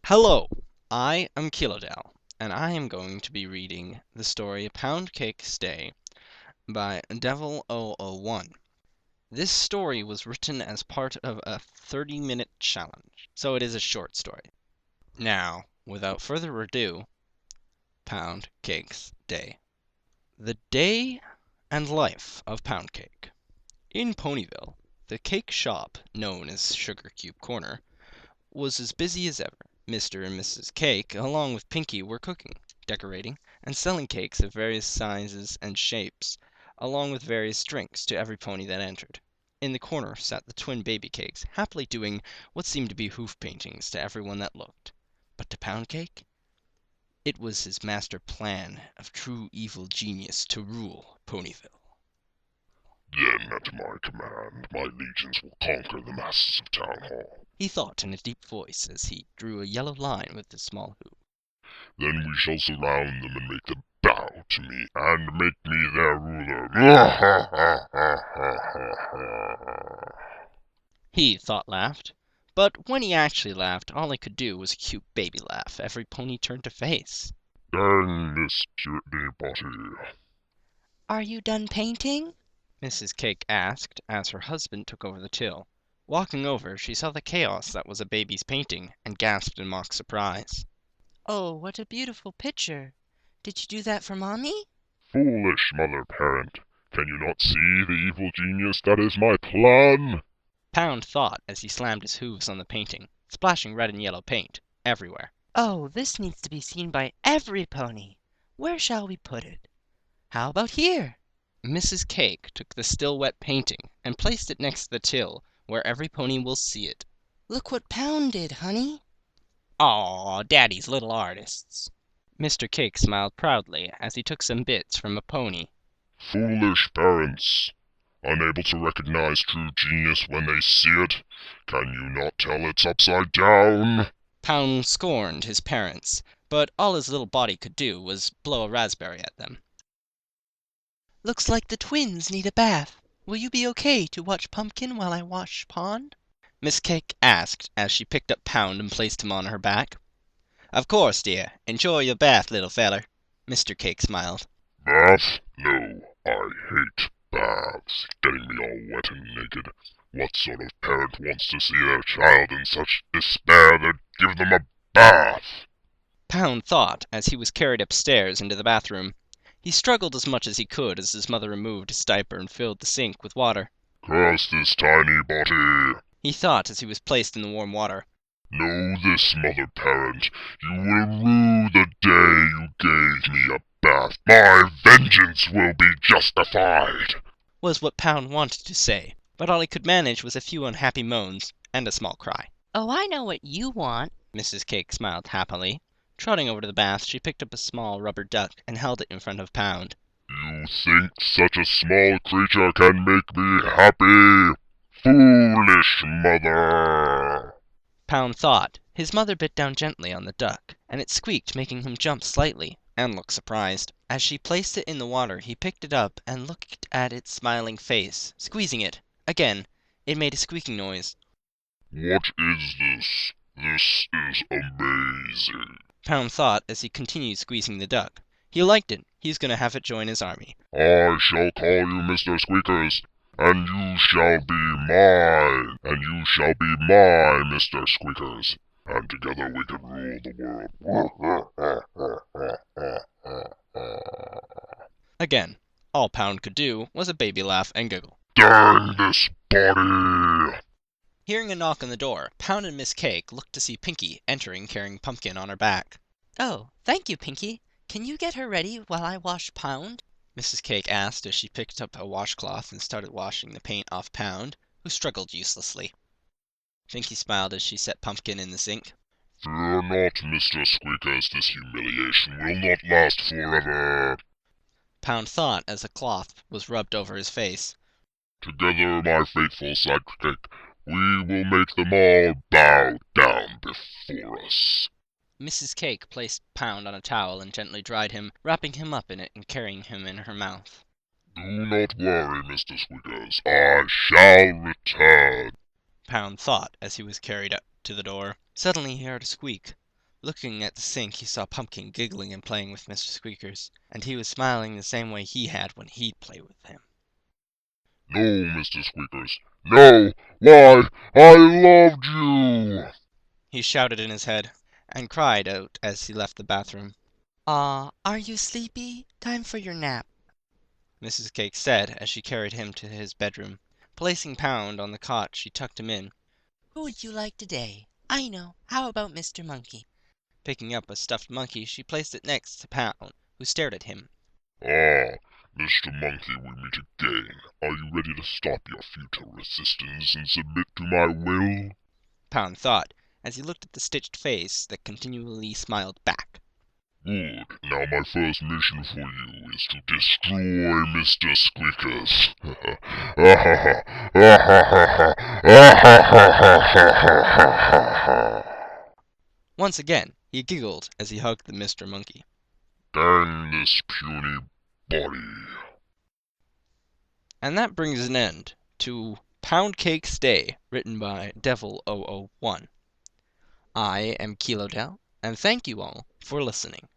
Hello, I am Kilodell, and I am going to be reading the story Pound Cake's Day by Devil001. This story was written as part of a 30-minute challenge, so it is a short story. Now, without further ado, Pound Cake's Day. The day and life of Pound Cake. In Ponyville, the cake shop, known as Sugar Cube Corner, was as busy as ever. Mr. and Mrs. Cake, along with Pinky, were cooking, decorating, and selling cakes of various sizes and shapes, along with various drinks to every pony that entered. In the corner sat the twin baby cakes, happily doing what seemed to be hoof paintings to everyone that looked. But to Pound Cake, it was his master plan of true evil genius to rule Ponyville. Then, at my command, my legions will conquer the masses of Town Hall. He thought in a deep voice as he drew a yellow line with his small hoop. Then we shall surround them and make them bow to me and make me their ruler. He thought laughed, but when he actually laughed, all he could do was a cute baby laugh every pony turned to face. Dang this dirty body. Are you done painting? Mrs. Cake asked as her husband took over the till. Walking over, she saw the chaos that was a baby's painting and gasped in mock surprise. Oh, what a beautiful picture. Did you do that for Mommy? Foolish mother-parent. Can you not see the evil genius that is my plan? Pound thought as he slammed his hooves on the painting, splashing red and yellow paint everywhere. Oh, this needs to be seen by every pony. Where shall we put it? How about here? Mrs. Cake took the still wet painting and placed it next to the till where every pony will see it. Look what Pound did, honey. Aw, Daddy's little artists. Mr. Cake smiled proudly as he took some bits from a pony. Foolish parents. Unable to recognize true genius when they see it. Can you not tell it's upside down? Pound scorned his parents, but all his little body could do was blow a raspberry at them. Looks like the twins need a bath. Will you be okay to watch Pumpkin while I wash Pond? Miss Cake asked as she picked up Pound and placed him on her back. Of course, dear. Enjoy your bath, little feller. Mr. Cake smiled. Bath? No, I hate baths. Getting me all wet and naked. What sort of parent wants to see their child in such despair they'd give them a bath? Pound thought as he was carried upstairs into the bathroom. He struggled as much as he could as his mother removed his diaper and filled the sink with water. Curse this tiny body. He thought as he was placed in the warm water. Know this, mother-parent. You will rue the day you gave me a bath. My vengeance will be justified. Was what Pound wanted to say, but all he could manage was a few unhappy moans and a small cry. Oh, I know what you want. Mrs. Cake smiled happily. Trotting over to the bath, she picked up a small rubber duck and held it in front of Pound. You think such a small creature can make me happy? Foolish mother! Pound thought. His mother bit down gently on the duck, and it squeaked, making him jump slightly and look surprised. As she placed it in the water, he picked it up and looked at its smiling face, squeezing it. Again, it made a squeaking noise. What is this? This is amazing. Pound thought as he continued squeezing the duck. He liked it. He was going to have it join his army. I shall call you Mr. Squeakers, and you shall be mine, and you shall be my Mr. Squeakers, and together we can rule the world. Again, all Pound could do was a baby laugh and giggle. Dang this body! Hearing a knock on the door, Pound and Miss Cake looked to see Pinky entering carrying Pumpkin on her back. Oh, thank you, Pinky. Can you get her ready while I wash Pound? Mrs. Cake asked as she picked up a washcloth and started washing the paint off Pound, who struggled uselessly. Pinky smiled as she set Pumpkin in the sink. Fear not, Mr. Squeakers, this humiliation will not last forever. Pound thought as a cloth was rubbed over his face. Together, my faithful sidekick, we will make them all bow down before us. Mrs. Cake placed Pound on a towel and gently dried him, wrapping him up in it and carrying him in her mouth. Do not worry, Mr. Squeakers. I shall return. Pound thought as he was carried up to the door. Suddenly he heard a squeak. Looking at the sink, he saw Pumpkin giggling and playing with Mr. Squeakers, and he was smiling the same way he had when he'd play with him. No, Mr. Squeakers. No! Why, I loved you! He shouted in his head, and cried out as he left the bathroom. Aw, are you sleepy? Time for your nap. Mrs. Cake said as she carried him to his bedroom. Placing Pound on the cot, she tucked him in. Who would you like today? I know. How about Mr. Monkey? Picking up a stuffed monkey, she placed it next to Pound, who stared at him. Ah, Mr. Monkey, we meet again. Are you ready to stop your futile resistance and submit to my will? Pound thought, as he looked at the stitched face that continually smiled back. Good. Now my first mission for you is to destroy Mr. Squeakers. Once again, he giggled as he hugged the Mr. Monkey. Dang this puny body. And that brings an end to Pound Cake's Day, written by Devil001. I am Kilodel, and thank you all for listening.